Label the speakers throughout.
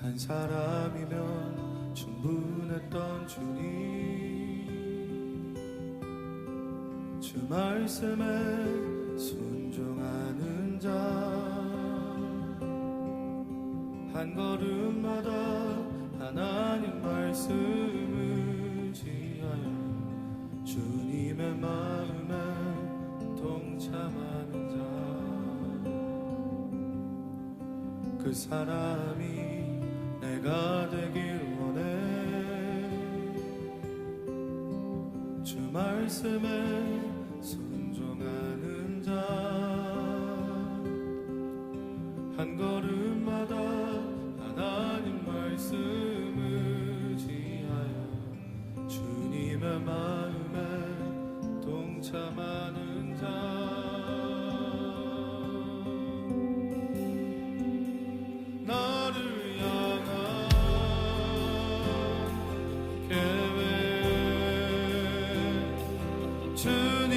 Speaker 1: 한 사람이면 충분했던 주님, 주 말씀에 순종하는 자, 한 걸음마다 하나님 말씀을 지하여 주님의 마음에 동참하는 자, 그 사람이 내가 되길 원해. 주 말씀에 순종하는 자, 한 걸음마다 하나님 말씀을 지하여 주님의 마음에 동참하는 자, to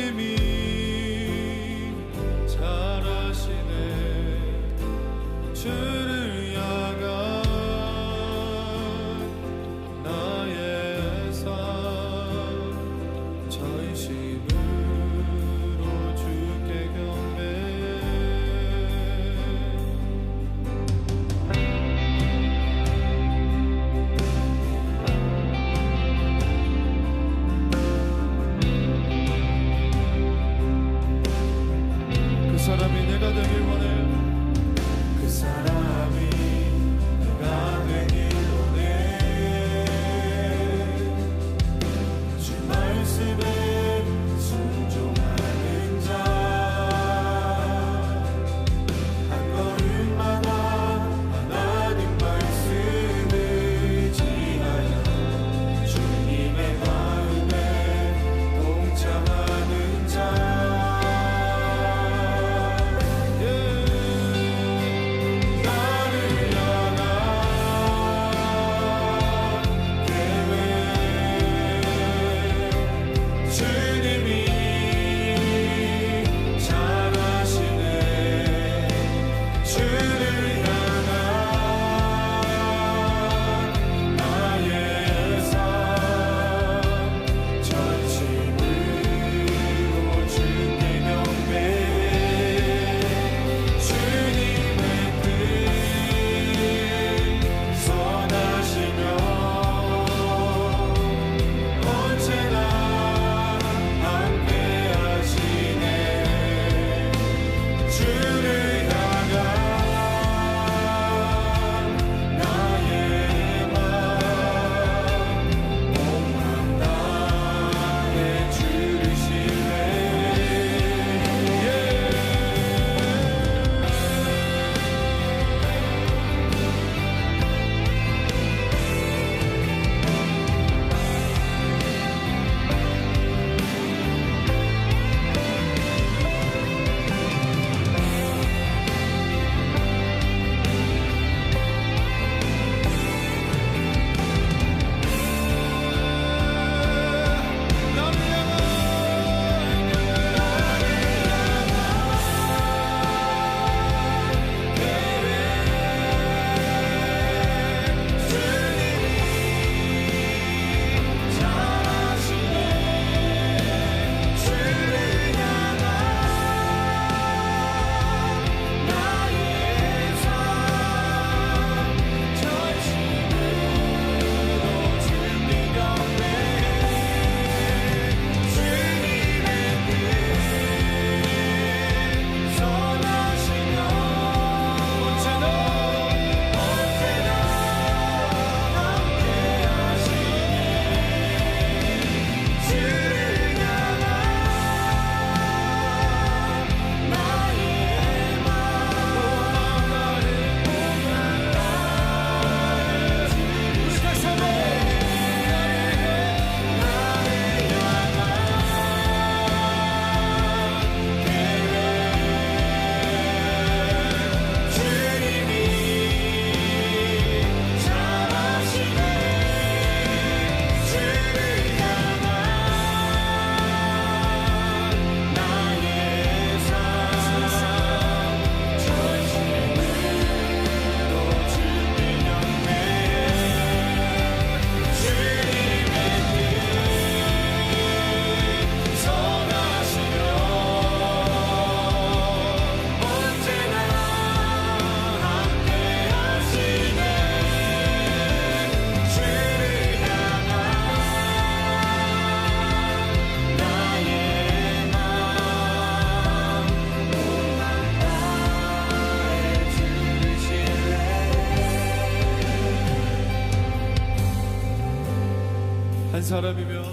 Speaker 1: 한 사람이면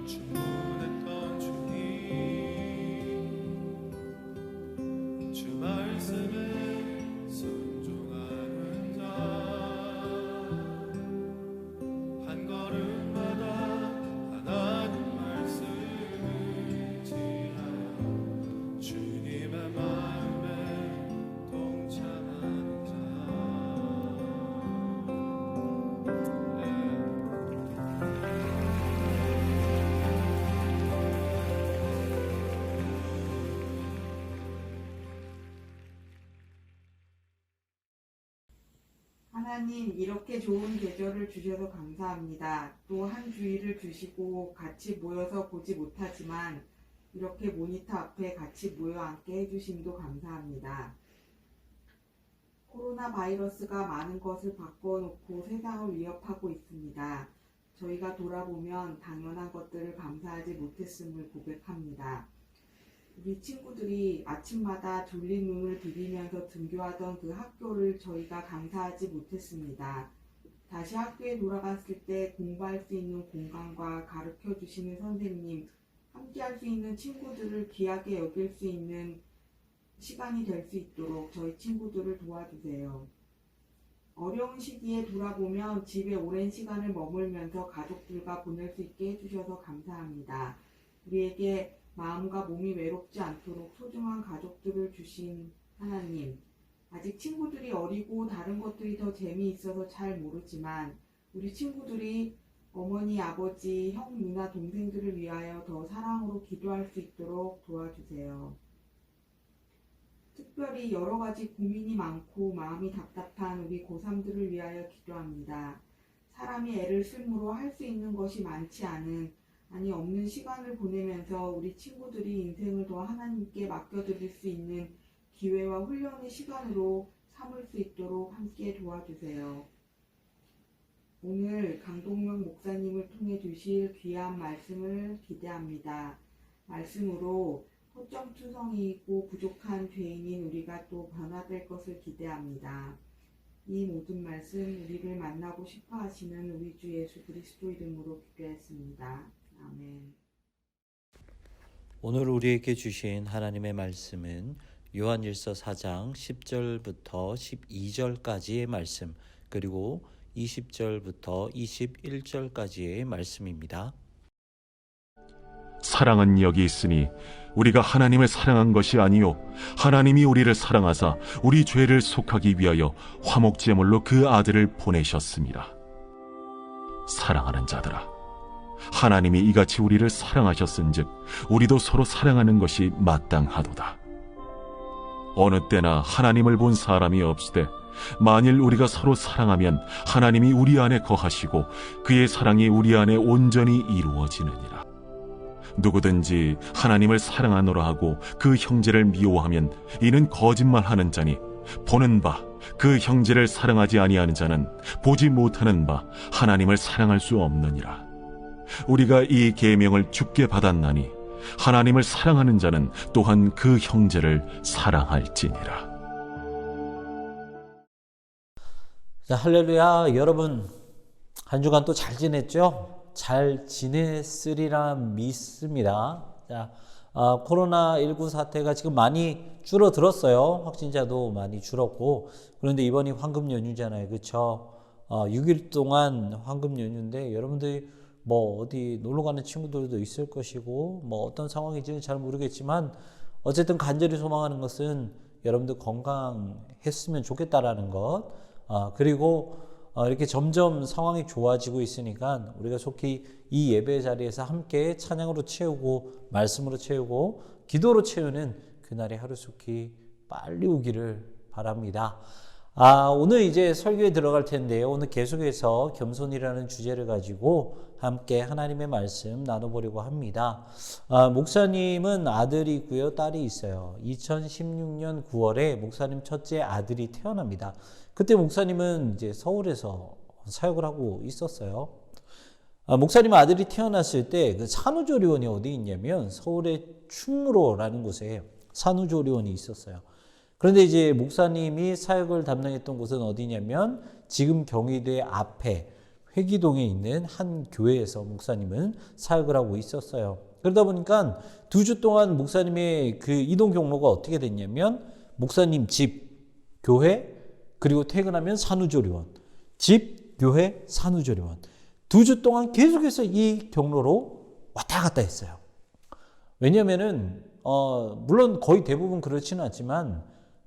Speaker 1: 충분했던 주님, 주 말씀에 순종하는 자, 한 걸음마다 하나님 말씀을 지하여 주님의 마음에 동참하는 자.
Speaker 2: 하나님, 이렇게 좋은 계절을 주셔서 감사합니다. 또 한 주일을 주시고 같이 모여서 보지 못하지만 이렇게 모니터 앞에 같이 모여 앉게 해주심도 감사합니다. 코로나 바이러스가 많은 것을 바꿔놓고 세상을 위협하고 있습니다. 저희가 돌아보면 당연한 것들을 감사하지 못했음을 고백합니다. 우리 친구들이 아침마다 졸린 눈을 비비면서 등교하던 그 학교를 저희가 감사하지 못했습니다. 다시 학교에 돌아갔을 때 공부할 수 있는 공간과 가르쳐 주시는 선생님, 함께할 수 있는 친구들을 귀하게 여길 수 있는 시간이 될 수 있도록 저희 친구들을 도와주세요. 어려운 시기에 돌아보면 집에 오랜 시간을 머물면서 가족들과 보낼 수 있게 해주셔서 감사합니다. 우리에게 마음과 몸이 외롭지 않도록 소중한 가족들을 주신 하나님, 아직 친구들이 어리고 다른 것들이 더 재미있어서 잘 모르지만 우리 친구들이 어머니, 아버지, 형, 누나, 동생들을 위하여 더 사랑으로 기도할 수 있도록 도와주세요. 특별히 여러 가지 고민이 많고 마음이 답답한 우리 고3들을 위하여 기도합니다. 사람이 애를 쓸므로 할 수 있는 것이 많지 않은, 아니 없는 시간을 보내면서 우리 친구들이 인생을 더 하나님께 맡겨드릴 수 있는 기회와 훈련의 시간으로 삼을 수 있도록 함께 도와주세요. 오늘 강동명 목사님을 통해 주실 귀한 말씀을 기대합니다. 말씀으로 허점투성이이고 부족한 죄인인 우리가 또 변화될 것을 기대합니다. 이 모든 말씀 우리를 만나고 싶어 하시는 우리 주 예수 그리스도 이름으로 기도했습니다. 아멘.
Speaker 3: 오늘 우리에게 주신 하나님의 말씀은 요한일서 4장 10절부터 12절까지의 말씀, 그리고 20절부터 21절까지의 말씀입니다.
Speaker 4: 사랑은 여기 있으니 우리가 하나님을 사랑한 것이 아니요 하나님이 우리를 사랑하사 우리 죄를 속하기 위하여 화목제물로 그 아들을 보내셨습니다. 사랑하는 자들아, 하나님이 이같이 우리를 사랑하셨은즉 우리도 서로 사랑하는 것이 마땅하도다. 어느 때나 하나님을 본 사람이 없으되 만일 우리가 서로 사랑하면 하나님이 우리 안에 거하시고 그의 사랑이 우리 안에 온전히 이루어지느니라. 누구든지 하나님을 사랑하노라 하고 그 형제를 미워하면 이는 거짓말하는 자니 보는 바 그 형제를 사랑하지 아니하는 자는 보지 못하는 바 하나님을 사랑할 수 없느니라. 우리가 이 계명을 주께 받았나니 하나님을 사랑하는 자는 또한 그 형제를 사랑할지니라.
Speaker 3: 자, 할렐루야. 여러분 한 주간 또 잘 지냈죠? 잘 지냈으리라 믿습니다. 자, 코로나19 사태가 지금 많이 줄어들었어요. 확진자도 많이 줄었고. 그런데 이번이 황금 연휴잖아요. 그렇죠? 6일 동안 황금 연휴인데 여러분들이 뭐 어디 놀러 가는 친구들도 있을 것이고 뭐 어떤 상황인지는 잘 모르겠지만 어쨌든 간절히 소망하는 것은 여러분들 건강했으면 좋겠다라는 것. 그리고 이렇게 점점 상황이 좋아지고 있으니까 우리가 속히 이 예배 자리에서 함께 찬양으로 채우고 말씀으로 채우고 기도로 채우는 그날의 하루속히 빨리 오기를 바랍니다. 오늘 이제 설교에 들어갈 텐데요. 오늘 계속해서 겸손이라는 주제를 가지고 함께 하나님의 말씀 나눠보려고 합니다. 목사님은 아들이 있고요, 딸이 있어요. 2016년 9월에 목사님 첫째 아들이 태어납니다. 그때 목사님은 이제 서울에서 사역을 하고 있었어요. 목사님 아들이 태어났을 때 그 산후조리원이 어디 있냐면 서울의 충무로라는 곳에 산후조리원이 있었어요. 그런데 이제 목사님이 사역을 담당했던 곳은 어디냐면 지금 경희대 앞에 회기동에 있는 한 교회에서 목사님은 사역을 하고 있었어요. 그러다 보니까 2주 동안 목사님의 그 이동 경로가 어떻게 됐냐면 목사님 집, 교회, 그리고 퇴근하면 산후조리원, 집, 교회, 산후조리원. 2주 동안 계속해서 이 경로로 왔다 갔다 했어요. 왜냐면은 물론 거의 대부분 그렇지는 않지만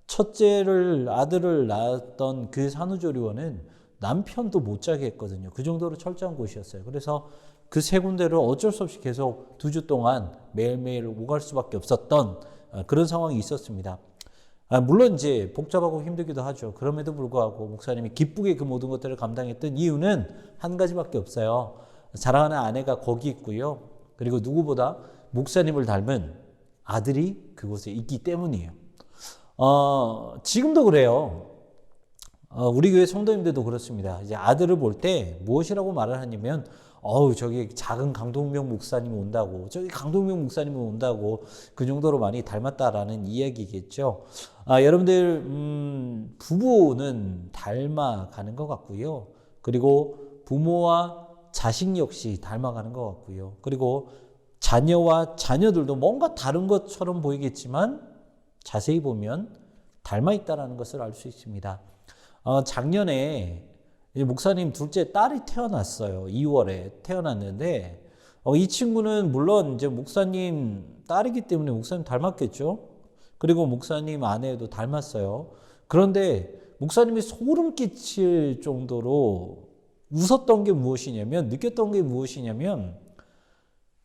Speaker 3: 첫째를 아들을 낳았던 그 산후조리원은 남편도 못 자게 했거든요. 그 정도로 철저한 곳이었어요. 그래서 그 3군데를 어쩔 수 없이 계속 2주 동안 매일매일 오갈 수밖에 없었던 그런 상황이 있었습니다. 물론 이제 복잡하고 힘들기도 하죠. 그럼에도 불구하고 목사님이 기쁘게 그 모든 것들을 감당했던 이유는 한 가지밖에 없어요. 사랑하는 아내가 거기 있고요. 그리고 누구보다 목사님을 닮은 아들이 그곳에 있기 때문이에요. 지금도 그래요. 우리 교회 성도님들도 그렇습니다. 이제 아들을 볼 때 무엇이라고 말을 하냐면, 저기 작은 강동명 목사님이 온다고, 저기 강동명 목사님이 온다고, 그 정도로 많이 닮았다라는 이야기겠죠. 여러분들, 부부는 닮아가는 것 같고요. 그리고 부모와 자식 역시 닮아가는 것 같고요. 그리고 자녀와 자녀들도 뭔가 다른 것처럼 보이겠지만 자세히 보면 닮아 있다는 것을 알 수 있습니다. 작년에 목사님 둘째 딸이 태어났어요. 2월에 태어났는데 이 친구는 물론 이제 목사님 딸이기 때문에 목사님 닮았겠죠. 그리고 목사님 아내도 닮았어요. 그런데 목사님이 소름 끼칠 정도로 웃었던 게 무엇이냐면, 느꼈던 게 무엇이냐면,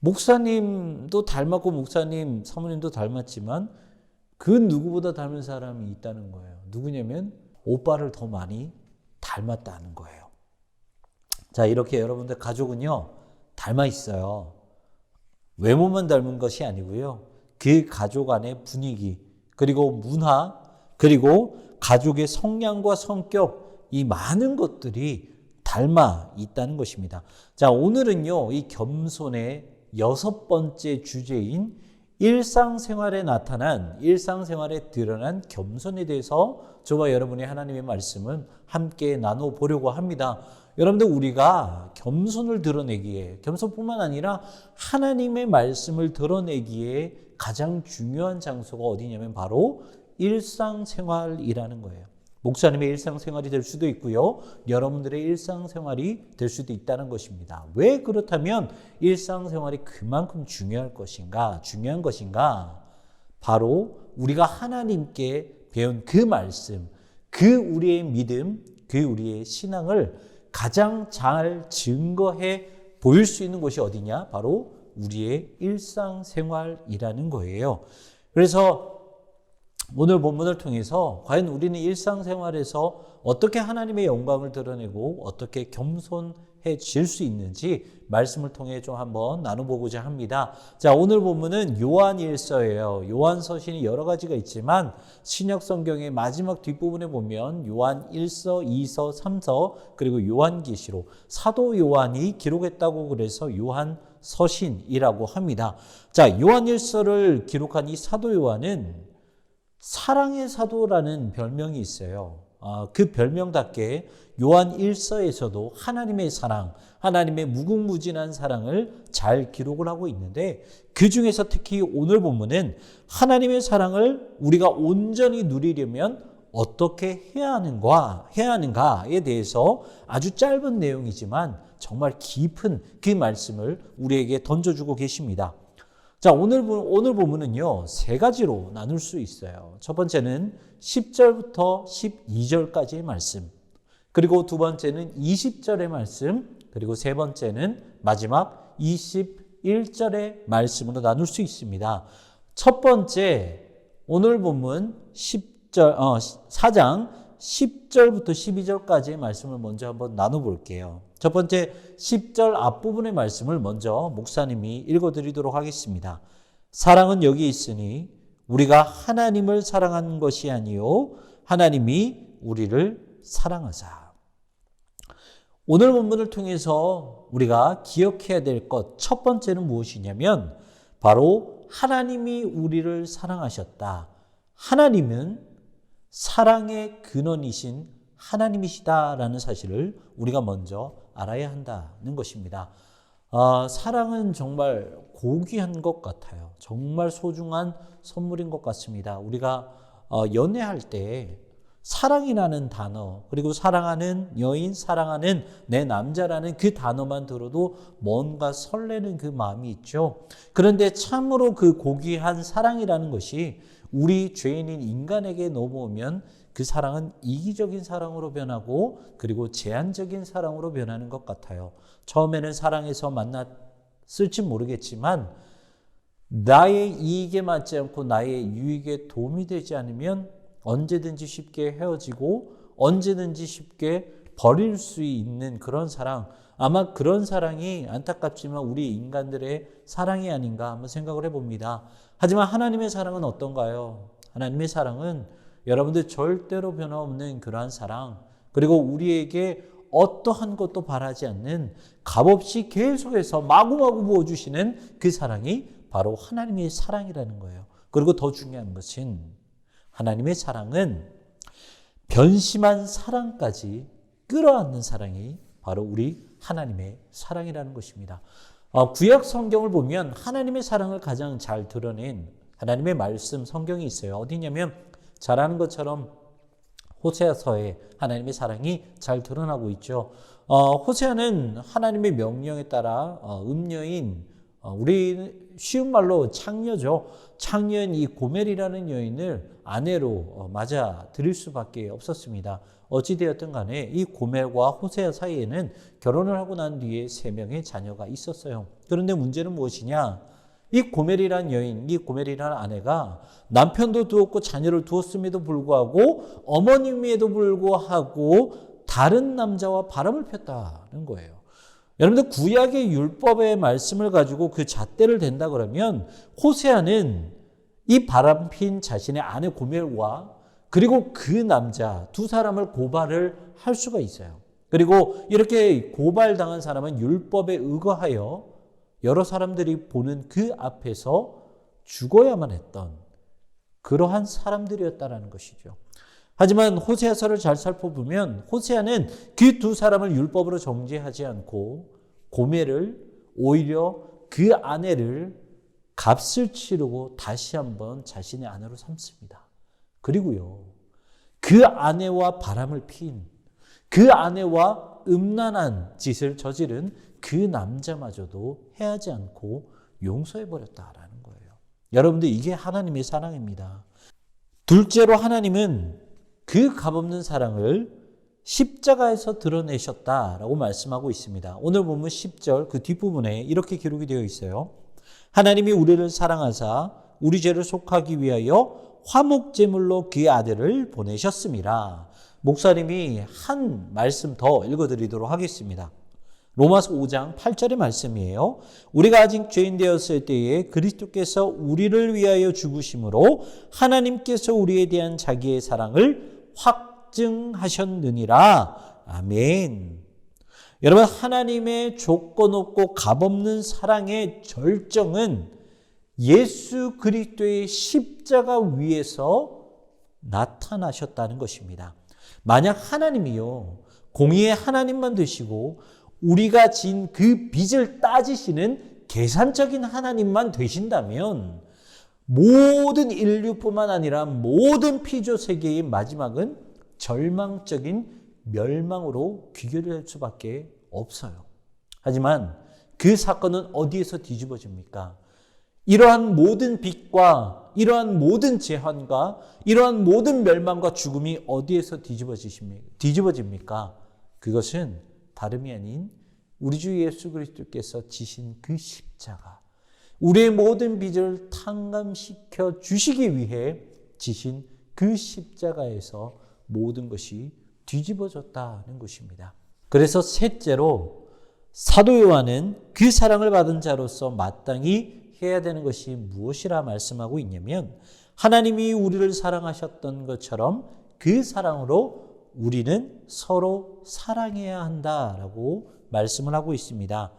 Speaker 3: 목사님도 닮았고 목사님 사모님도 닮았지만 그 누구보다 닮은 사람이 있다는 거예요. 누구냐면 오빠를 더 많이 닮았다는 거예요. 자, 이렇게 여러분들 가족은요 닮아 있어요. 외모만 닮은 것이 아니고요, 그 가족 안의 분위기, 그리고 문화, 그리고 가족의 성향과 성격, 이 많은 것들이 닮아 있다는 것입니다. 자, 오늘은요 이 겸손의 6번째 주제인 일상생활에 드러난 겸손에 대해서 저와 여러분의 하나님의 말씀을 함께 나눠보려고 합니다. 여러분들, 우리가 겸손을 드러내기에, 겸손뿐만 아니라 하나님의 말씀을 드러내기에 가장 중요한 장소가 어디냐면 바로 일상생활이라는 거예요. 목사님의 일상생활이 될 수도 있고요, 여러분들의 일상생활이 될 수도 있다는 것입니다. 왜 그렇다면 일상생활이 그만큼 중요한 것인가? 바로 우리가 하나님께 배운 그 말씀, 그 우리의 믿음, 그 우리의 신앙을 가장 잘 증거해 보일 수 있는 곳이 어디냐? 바로 우리의 일상생활이라는 거예요. 그래서 오늘 본문을 통해서 과연 우리는 일상생활에서 어떻게 하나님의 영광을 드러내고 어떻게 겸손해질 수 있는지 말씀을 통해 좀 한번 나눠보고자 합니다. 자, 오늘 본문은 요한일서예요. 요한서신이 여러 가지가 있지만 신약 성경의 마지막 뒷부분에 보면 요한일서, 2서, 3서, 그리고 요한계시록, 사도 요한이 기록했다고 그래서 요한서신이라고 합니다. 자, 요한일서를 기록한 이 사도 요한은 사랑의 사도라는 별명이 있어요. 그 별명답게 요한 1서에서도 하나님의 사랑, 하나님의 무궁무진한 사랑을 잘 기록을 하고 있는데, 그 중에서 특히 오늘 본문은 하나님의 사랑을 우리가 온전히 누리려면 어떻게 해야 하는가에 대해서 아주 짧은 내용이지만 정말 깊은 그 말씀을 우리에게 던져주고 계십니다. 자, 오늘 본문은요 3가지로 나눌 수 있어요. 첫 번째는 10절부터 12절까지의 말씀, 그리고 두 번째는 20절의 말씀, 그리고 세 번째는 마지막 21절의 말씀으로 나눌 수 있습니다. 첫 번째, 오늘 본문 4장 10절부터 12절까지의 말씀을 먼저 한번 나눠볼게요. 첫 번째 10절 앞부분의 말씀을 먼저 목사님이 읽어드리도록 하겠습니다. 사랑은 여기 있으니 우리가 하나님을 사랑한 것이 아니요 하나님이 우리를 사랑하사. 오늘 본문을 통해서 우리가 기억해야 될 것, 첫 번째는 무엇이냐면 바로 하나님이 우리를 사랑하셨다. 하나님은 사랑의 근원이신 하나님이시다라는 사실을 우리가 먼저 알아야 한다는 것입니다. 사랑은 정말 고귀한 것 같아요. 정말 소중한 선물인 것 같습니다. 우리가 연애할 때 사랑이라는 단어, 그리고 사랑하는 여인, 사랑하는 내 남자라는 그 단어만 들어도 뭔가 설레는 그 마음이 있죠. 그런데 참으로 그 고귀한 사랑이라는 것이 우리 죄인인 인간에게 넘어오면 그 사랑은 이기적인 사랑으로 변하고 그리고 제한적인 사랑으로 변하는 것 같아요. 처음에는 사랑해서 만났을지 모르겠지만 나의 이익에 맞지 않고 나의 유익에 도움이 되지 않으면 언제든지 쉽게 헤어지고 언제든지 쉽게 버릴 수 있는 그런 사랑, 아마 그런 사랑이 안타깝지만 우리 인간들의 사랑이 아닌가 한번 생각을 해봅니다. 하지만 하나님의 사랑은 어떤가요? 하나님의 사랑은 여러분들 절대로 변함없는 그러한 사랑, 그리고 우리에게 어떠한 것도 바라지 않는 값없이 계속해서 마구마구 부어주시는 그 사랑이 바로 하나님의 사랑이라는 거예요. 그리고 더 중요한 것은 하나님의 사랑은 변심한 사랑까지 끌어안는 사랑이 바로 우리 하나님의 사랑이라는 것입니다. 구약 성경을 보면 하나님의 사랑을 가장 잘 드러낸 하나님의 말씀 성경이 있어요. 어디냐면 잘 아는 것처럼 호세아서에 하나님의 사랑이 잘 드러나고 있죠. 호세아는 하나님의 명령에 따라 음녀인 우리 쉬운 말로 창녀죠. 창녀인 이 고멜이라는 여인을 아내로 맞아 들일 수밖에 없었습니다. 어찌되었든 간에 이 고멜과 호세아 사이에는 결혼을 하고 난 뒤에 3명의 자녀가 있었어요. 그런데 문제는 무엇이냐? 이 고멜이라는 여인, 이 고멜이라는 아내가 남편도 두었고 자녀를 두었음에도 불구하고 어머님에도 불구하고 다른 남자와 바람을 폈다는 거예요. 여러분들 구약의 율법의 말씀을 가지고 그 잣대를 댄다 그러면 호세아는 이 바람핀 자신의 아내 고멜과 그리고 그 남자 두 사람을 고발을 할 수가 있어요. 그리고 이렇게 고발당한 사람은 율법에 의거하여 여러 사람들이 보는 그 앞에서 죽어야만 했던 그러한 사람들이었다라는 것이죠. 하지만 호세아서를 잘 살펴보면 호세아는 그 두 사람을 율법으로 정죄하지 않고 고멜을 오히려 그 아내를 값을 치르고 다시 한번 자신의 아내로 삼습니다. 그리고요, 그 아내와 바람을 핀, 그 아내와 음란한 짓을 저지른 그 남자마저도 해하지 않고 용서해버렸다라는 거예요. 여러분들, 이게 하나님의 사랑입니다. 둘째로 하나님은 그 값없는 사랑을 십자가에서 드러내셨다라고 말씀하고 있습니다. 오늘 보면 10절 그 뒷부분에 이렇게 기록이 되어 있어요. 하나님이 우리를 사랑하사 우리 죄를 속하기 위하여 화목제물로 그 아들을 보내셨습니다. 목사님이 한 말씀 더 읽어드리도록 하겠습니다. 로마서 5장 8절의 말씀이에요. 우리가 아직 죄인 되었을 때에 그리스도께서 우리를 위하여 죽으심으로 하나님께서 우리에 대한 자기의 사랑을 확증하셨느니라. 아멘. 여러분, 하나님의 조건 없고 값없는 사랑의 절정은 예수 그리스도의 십자가 위에서 나타나셨다는 것입니다. 만약 하나님이요, 공의의 하나님만 되시고 우리가 진 그 빚을 따지시는 계산적인 하나님만 되신다면 모든 인류뿐만 아니라 모든 피조 세계의 마지막은 절망적인 멸망으로 귀결할 수밖에 없어요. 하지만 그 사건은 어디에서 뒤집어집니까? 이러한 모든 빚과 이러한 모든 재환과 이러한 모든 멸망과 죽음이 어디에서 뒤집어집니까? 그것은 다름이 아닌 우리 주 예수 그리스도께서 지신 그 십자가, 우리의 모든 빚을 탕감시켜 주시기 위해 지신 그 십자가에서 모든 것이 뒤집어졌다는 것입니다. 그래서 셋째로 사도 요한은 그 사랑을 받은 자로서 마땅히 해야 되는 것이 무엇이라 말씀하고 있냐면, 하나님이 우리를 사랑하셨던 것처럼 그 사랑으로 우리는 서로 사랑해야 한다라고 말씀을 하고 있습니다.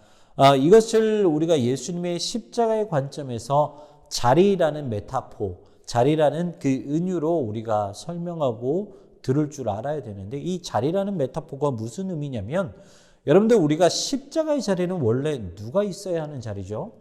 Speaker 3: 이것을 우리가 예수님의 십자가의 관점에서 자리라는 메타포, 자리라는 그 은유로 우리가 설명하고 들을 줄 알아야 되는데, 이 자리라는 메타포가 무슨 의미냐면 여러분들 우리가 십자가의 자리는 원래 누가 있어야 하는 자리죠?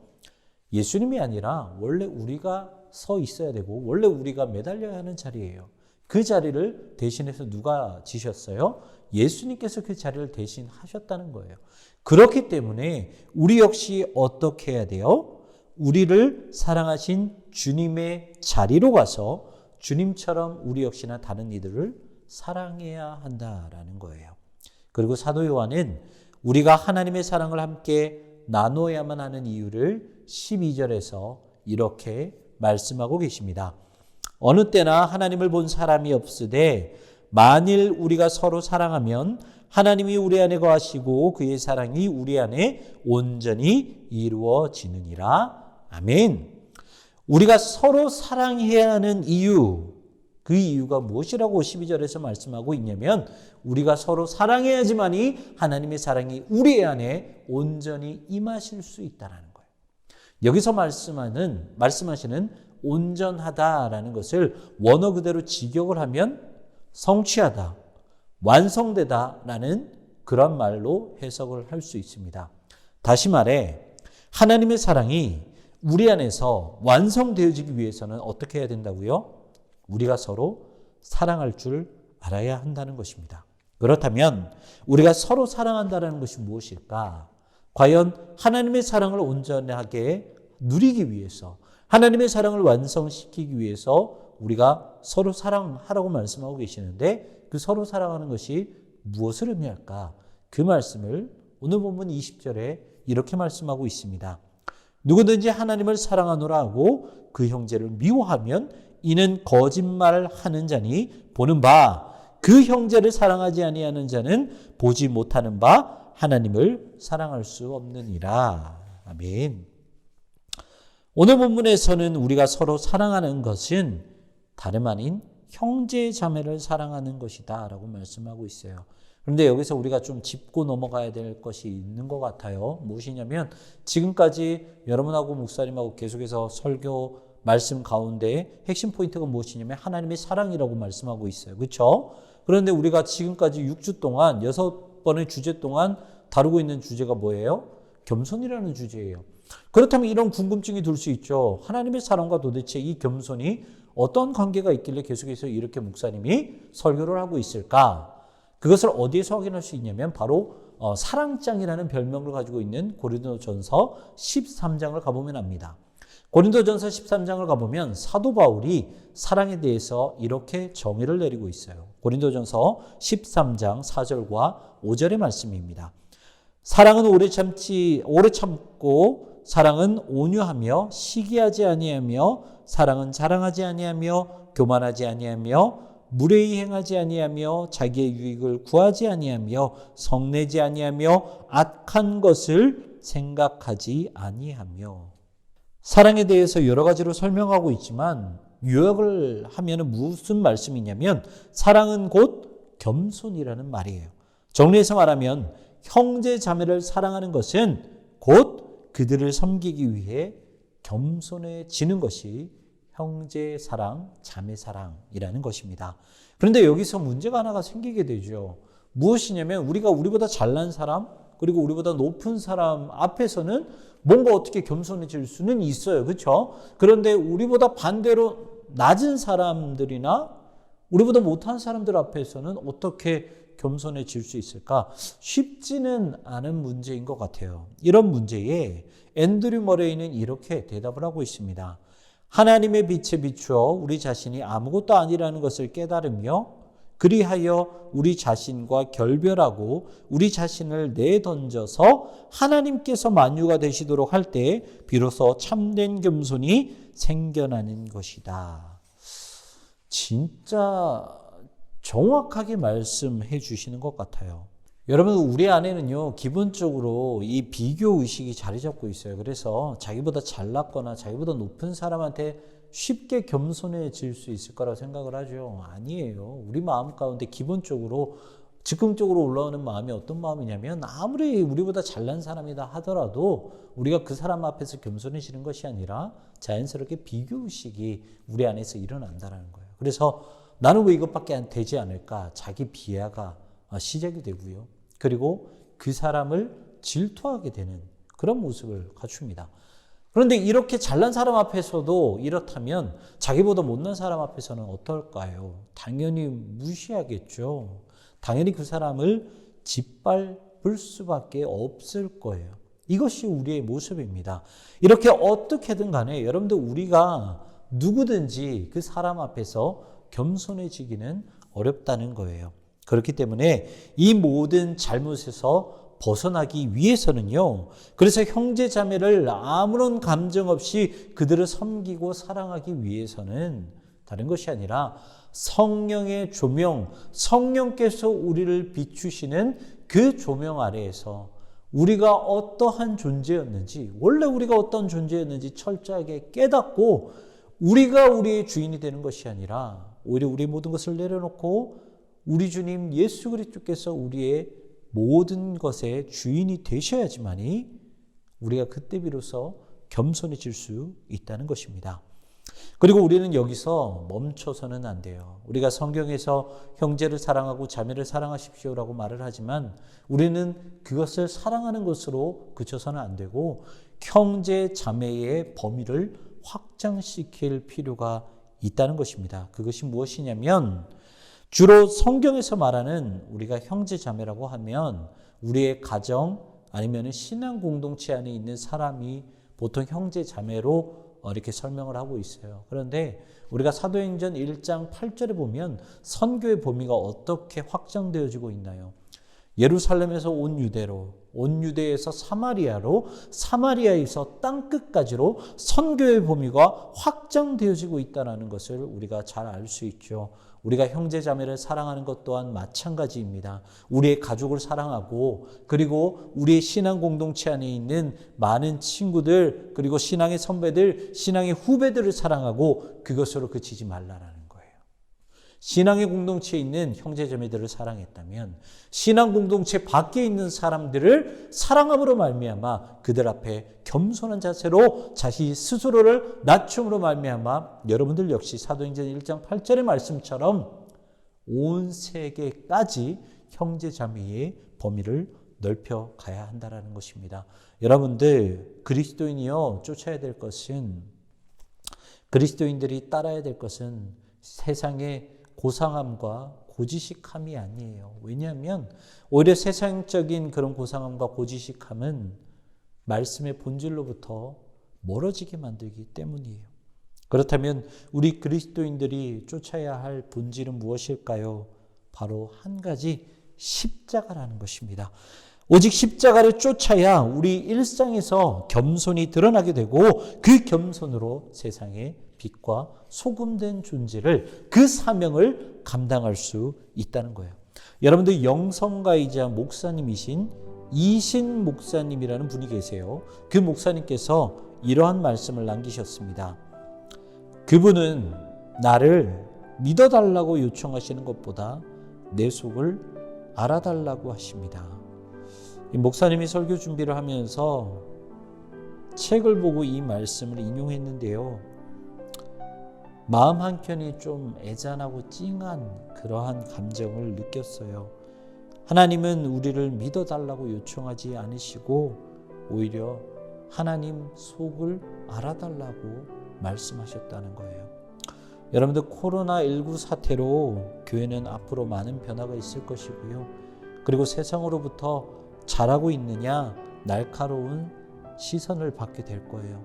Speaker 3: 예수님이 아니라 원래 우리가 서 있어야 되고 원래 우리가 매달려야 하는 자리예요. 그 자리를 대신해서 누가 지셨어요? 예수님께서 그 자리를 대신하셨다는 거예요. 그렇기 때문에 우리 역시 어떻게 해야 돼요? 우리를 사랑하신 주님의 자리로 가서 주님처럼 우리 역시나 다른 이들을 사랑해야 한다라는 거예요. 그리고 사도 요한은 우리가 하나님의 사랑을 함께 나누어야만 하는 이유를 12절에서 이렇게 말씀하고 계십니다. 어느 때나 하나님을 본 사람이 없으되 만일 우리가 서로 사랑하면 하나님이 우리 안에 거하시고 그의 사랑이 우리 안에 온전히 이루어지느니라. 아멘. 우리가 서로 사랑해야 하는 이유, 그 이유가 무엇이라고 12절에서 말씀하고 있냐면 우리가 서로 사랑해야지만이 하나님의 사랑이 우리 안에 온전히 임하실 수 있다는 거예요. 여기서 말씀하시는 온전하다라는 것을 원어 그대로 직역을 하면 성취하다, 완성되다라는 그런 말로 해석을 할 수 있습니다. 다시 말해 하나님의 사랑이 우리 안에서 완성되어지기 위해서는 어떻게 해야 된다고요? 우리가 서로 사랑할 줄 알아야 한다는 것입니다. 그렇다면 우리가 서로 사랑한다는 것이 무엇일까? 과연 하나님의 사랑을 온전하게 누리기 위해서, 하나님의 사랑을 완성시키기 위해서 우리가 서로 사랑하라고 말씀하고 계시는데 그 서로 사랑하는 것이 무엇을 의미할까? 그 말씀을 오늘 본문 20절에 이렇게 말씀하고 있습니다. 누구든지 하나님을 사랑하노라 하고 그 형제를 미워하면 이는 거짓말하는 자니 보는 바 그 형제를 사랑하지 아니하는 자는 보지 못하는 바 하나님을 사랑할 수 없느니라. 아멘. 오늘 본문에서는 우리가 서로 사랑하는 것은 다름 아닌 형제 자매를 사랑하는 것이다 라고 말씀하고 있어요. 그런데 여기서 우리가 좀 짚고 넘어가야 될 것이 있는 것 같아요. 무엇이냐면 지금까지 여러분하고 목사님하고 계속해서 설교 말씀 가운데 핵심 포인트가 무엇이냐면 하나님의 사랑이라고 말씀하고 있어요. 그렇죠? 그런데 우리가 지금까지 6주 동안 6번의 주제 동안 다루고 있는 주제가 뭐예요? 겸손이라는 주제예요. 그렇다면 이런 궁금증이 들 수 있죠. 하나님의 사랑과 도대체 이 겸손이 어떤 관계가 있길래 계속해서 이렇게 목사님이 설교를 하고 있을까? 그것을 어디에서 확인할 수 있냐면 바로 사랑장이라는 별명을 가지고 있는 고린도전서 13장을 가보면 압니다. 고린도전서 13장을 가보면 사도 바울이 사랑에 대해서 이렇게 정의를 내리고 있어요. 고린도전서 13장 4절과 5절의 말씀입니다. 사랑은 오래 참고 사랑은 온유하며 시기하지 아니하며 사랑은 자랑하지 아니하며 교만하지 아니하며 무례히 행하지 아니하며 자기의 유익을 구하지 아니하며 성내지 아니하며 악한 것을 생각하지 아니하며. 사랑에 대해서 여러 가지로 설명하고 있지만 요약을 하면 무슨 말씀이냐면 사랑은 곧 겸손이라는 말이에요. 정리해서 말하면 형제 자매를 사랑하는 것은 곧 그들을 섬기기 위해 겸손해지는 것이 형제 사랑, 자매 사랑이라는 것입니다. 그런데 여기서 문제가 하나가 생기게 되죠. 무엇이냐면 우리가 우리보다 잘난 사람 그리고 우리보다 높은 사람 앞에서는 뭔가 어떻게 겸손해질 수는 있어요. 그렇죠? 그런데 우리보다 반대로 낮은 사람들이나 우리보다 못한 사람들 앞에서는 어떻게 겸손해질 수 있을까? 쉽지는 않은 문제인 것 같아요. 이런 문제에 앤드류 머레이는 이렇게 대답을 하고 있습니다. 하나님의 빛에 비추어 우리 자신이 아무것도 아니라는 것을 깨달으며 그리하여 우리 자신과 결별하고 우리 자신을 내던져서 하나님께서 만유가 되시도록 할 때 비로소 참된 겸손이 생겨나는 것이다. 진짜 정확하게 말씀해 주시는 것 같아요. 여러분 우리 안에는요 기본적으로 이 비교 의식이 자리 잡고 있어요. 그래서 자기보다 잘났거나 자기보다 높은 사람한테 쉽게 겸손해질 수 있을 거라고 생각을 하죠. 아니에요. 우리 마음 가운데 기본적으로 즉흥적으로 올라오는 마음이 어떤 마음이냐면 아무리 우리보다 잘난 사람이다 하더라도 우리가 그 사람 앞에서 겸손해지는 것이 아니라 자연스럽게 비교의식이 우리 안에서 일어난다는 거예요. 그래서 나는 왜 이것밖에 안 되지 않을까? 자기 비하가 시작이 되고요. 그리고 그 사람을 질투하게 되는 그런 모습을 갖춥니다. 그런데 이렇게 잘난 사람 앞에서도 이렇다면 자기보다 못난 사람 앞에서는 어떨까요? 당연히 무시하겠죠. 당연히 그 사람을 짓밟을 수밖에 없을 거예요. 이것이 우리의 모습입니다. 이렇게 어떻게든 간에 여러분들 우리가 누구든지 그 사람 앞에서 겸손해지기는 어렵다는 거예요. 그렇기 때문에 이 모든 잘못에서 벗어나기 위해서는요. 그래서 형제 자매를 아무런 감정 없이 그들을 섬기고 사랑하기 위해서는 다른 것이 아니라 성령의 조명, 성령께서 우리를 비추시는 그 조명 아래에서 우리가 어떠한 존재였는지, 원래 우리가 어떤 존재였는지 철저하게 깨닫고 우리가 우리의 주인이 되는 것이 아니라 오히려 우리의 모든 것을 내려놓고 우리 주님 예수 그리스도께서 우리의 모든 것의 주인이 되셔야지만이 우리가 그때 비로소 겸손해질 수 있다는 것입니다. 그리고 우리는 여기서 멈춰서는 안 돼요. 우리가 성경에서 형제를 사랑하고 자매를 사랑하십시오라고 말을 하지만 우리는 그것을 사랑하는 것으로 그쳐서는 안 되고 형제 자매의 범위를 확장시킬 필요가 있다는 것입니다. 그것이 무엇이냐면 주로 성경에서 말하는 우리가 형제 자매라고 하면 우리의 가정 아니면 신앙 공동체 안에 있는 사람이 보통 형제 자매로 이렇게 설명을 하고 있어요. 그런데 우리가 사도행전 1장 8절에 보면 선교의 범위가 어떻게 확장되어지고 있나요? 예루살렘에서 온 유대로, 온 유대에서 사마리아로, 사마리아에서 땅끝까지로 선교의 범위가 확장되어지고 있다는 것을 우리가 잘 알 수 있죠. 우리가 형제 자매를 사랑하는 것 또한 마찬가지입니다. 우리의 가족을 사랑하고 그리고 우리의 신앙 공동체 안에 있는 많은 친구들 그리고 신앙의 선배들, 신앙의 후배들을 사랑하고 그것으로 그치지 말라라는 거예요. 신앙의 공동체에 있는 형제 자매들을 사랑했다면 신앙 공동체 밖에 있는 사람들을 사랑함으로 말미암아 그들 앞에 겸손한 자세로 자신 스스로를 낮춤으로 말미암아 여러분들 역시 사도행전 1장 8절의 말씀처럼 온 세계까지 형제 자매의 범위를 넓혀 가야 한다는 것입니다. 여러분들 그리스도인이요 쫓아야 될 것은 그리스도인들이 따라야 될 것은 세상의 고상함과 고지식함이 아니에요. 왜냐하면 오히려 세상적인 그런 고상함과 고지식함은 말씀의 본질로부터 멀어지게 만들기 때문이에요. 그렇다면 우리 그리스도인들이 쫓아야 할 본질은 무엇일까요? 바로 한 가지 십자가라는 것입니다. 오직 십자가를 쫓아야 우리 일상에서 겸손이 드러나게 되고 그 겸손으로 세상에 빛과 소금된 존재를 그 사명을 감당할 수 있다는 거예요. 여러분들 영성가이자 목사님이신 이신 목사님이라는 분이 계세요. 그 목사님께서 이러한 말씀을 남기셨습니다. 그분은 나를 믿어달라고 요청하시는 것보다 내 속을 알아달라고 하십니다. 이 목사님이 설교 준비를 하면서 책을 보고 이 말씀을 인용했는데요. 마음 한켠이 좀 애잔하고 찡한 그러한 감정을 느꼈어요. 하나님은 우리를 믿어달라고 요청하지 않으시고 오히려 하나님 속을 알아달라고 말씀하셨다는 거예요. 여러분들 코로나19 사태로 교회는 앞으로 많은 변화가 있을 것이고요. 그리고 세상으로부터 잘하고 있느냐 날카로운 시선을 받게 될 거예요.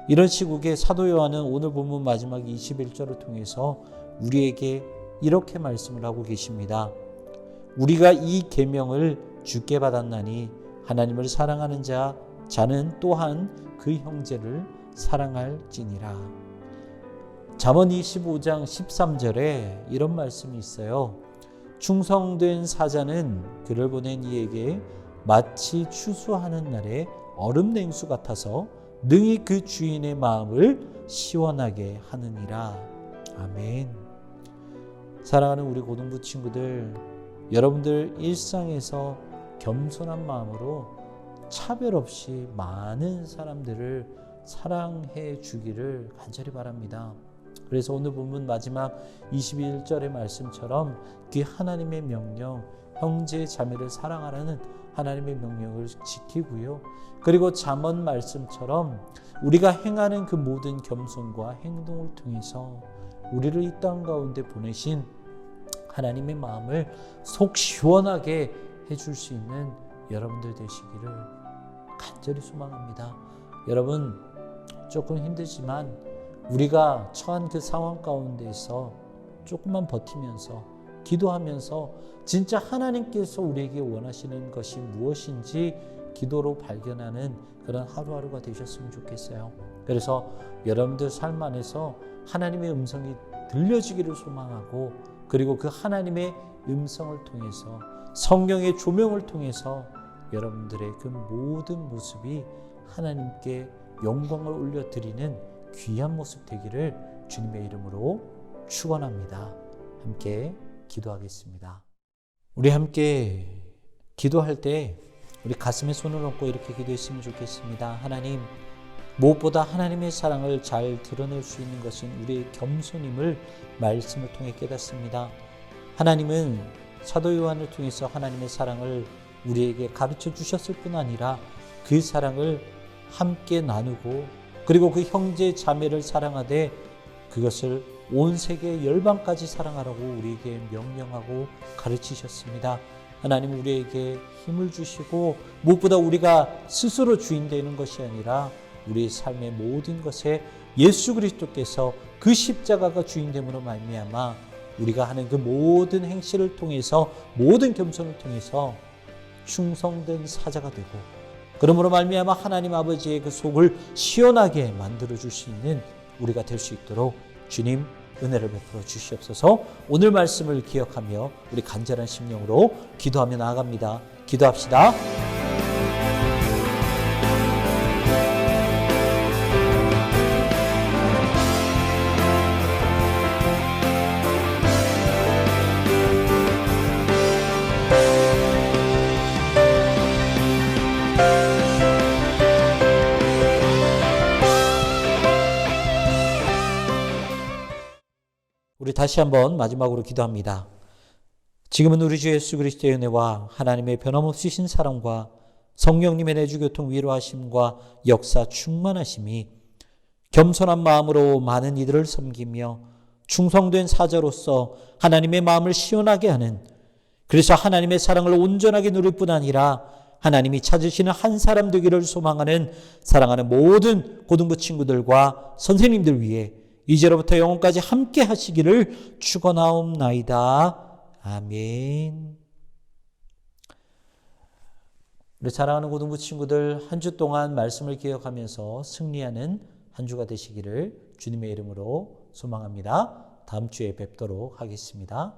Speaker 3: 이런 시국에 사도 요한은 오늘 본문 마지막 21절을 통해서 우리에게 이렇게 말씀을 하고 계십니다. 우리가 이 계명을 주께 받았나니 하나님을 사랑하는 자는 또한 그 형제를 사랑할지니라. 잠언 25장 13절에 이런 말씀이 있어요. 충성된 사자는 그를 보낸 이에게 마치 추수하는 날에 얼음 냉수 같아서 능히 그 주인의 마음을 시원하게 하느니라. 아멘. 사랑하는 우리 고등부 친구들, 여러분들 일상에서 겸손한 마음으로 차별 없이 많은 사람들을 사랑해 주기를 간절히 바랍니다. 그래서 오늘 본문 마지막 21절의 말씀처럼 그 하나님의 명령, 형제 자매를 사랑하라는 하나님의 명령을 지키고요. 그리고 잠언 말씀처럼 우리가 행하는 그 모든 겸손과 행동을 통해서 우리를 이 땅 가운데 보내신 하나님의 마음을 속 시원하게 해줄 수 있는 여러분들 되시기를 간절히 소망합니다. 여러분, 조금 힘들지만 우리가 처한 그 상황 가운데에서 조금만 버티면서 기도하면서 진짜 하나님께서 우리에게 원하시는 것이 무엇인지 기도로 발견하는 그런 하루하루가 되셨으면 좋겠어요. 그래서 여러분들 삶 안에서 하나님의 음성이 들려지기를 소망하고, 그리고 그 하나님의 음성을 통해서 성령의 조명을 통해서 여러분들의 그 모든 모습이 하나님께 영광을 올려드리는 귀한 모습 되기를 주님의 이름으로 축원합니다. 함께 기도하겠습니다. 우리 함께 기도할 때 우리 가슴에 손을 얹고 이렇게 기도했으면 좋겠습니다. 하나님, 무엇보다 하나님의 사랑을 잘 드러낼 수 있는 것은 우리의 겸손임을 말씀을 통해 깨닫습니다. 하나님은 사도 요한을 통해서 하나님의 사랑을 우리에게 가르쳐 주셨을 뿐 아니라 그 사랑을 함께 나누고, 그리고 그 형제 자매를 사랑하되 그것을 온 세계 열방까지 사랑하라고 우리에게 명령하고 가르치셨습니다. 하나님, 우리에게 힘을 주시고 무엇보다 우리가 스스로 주인 되는 것이 아니라 우리의 삶의 모든 것에 예수 그리스도께서 그 십자가가 주인됨으로 말미암아 우리가 하는 그 모든 행실을 통해서, 모든 겸손을 통해서 충성된 사자가 되고, 그러므로 말미암아 하나님 아버지의 그 속을 시원하게 만들어 줄 수 있는 우리가 될 수 있도록 주님 은혜를 베풀어 주시옵소서. 오늘 말씀을 기억하며 우리 간절한 심령으로 기도하며 나아갑니다. 기도합시다. 우리 다시 한번 마지막으로 기도합니다. 지금은 우리 주 예수 그리스도의 은혜와 하나님의 변함없으신 사랑과 성령님의 내주교통 위로하심과 역사 충만하심이 겸손한 마음으로 많은 이들을 섬기며 충성된 사자로서 하나님의 마음을 시원하게 하는, 그래서 하나님의 사랑을 온전하게 누릴 뿐 아니라 하나님이 찾으시는 한 사람 되기를 소망하는 사랑하는 모든 고등부 친구들과 선생님들 위해 이제로부터 영원까지 함께 하시기를 축원하옵나이다. 아멘. 우리 사랑하는 고등부 친구들, 한 주 동안 말씀을 기억하면서 승리하는 한 주가 되시기를 주님의 이름으로 소망합니다. 다음 주에 뵙도록 하겠습니다.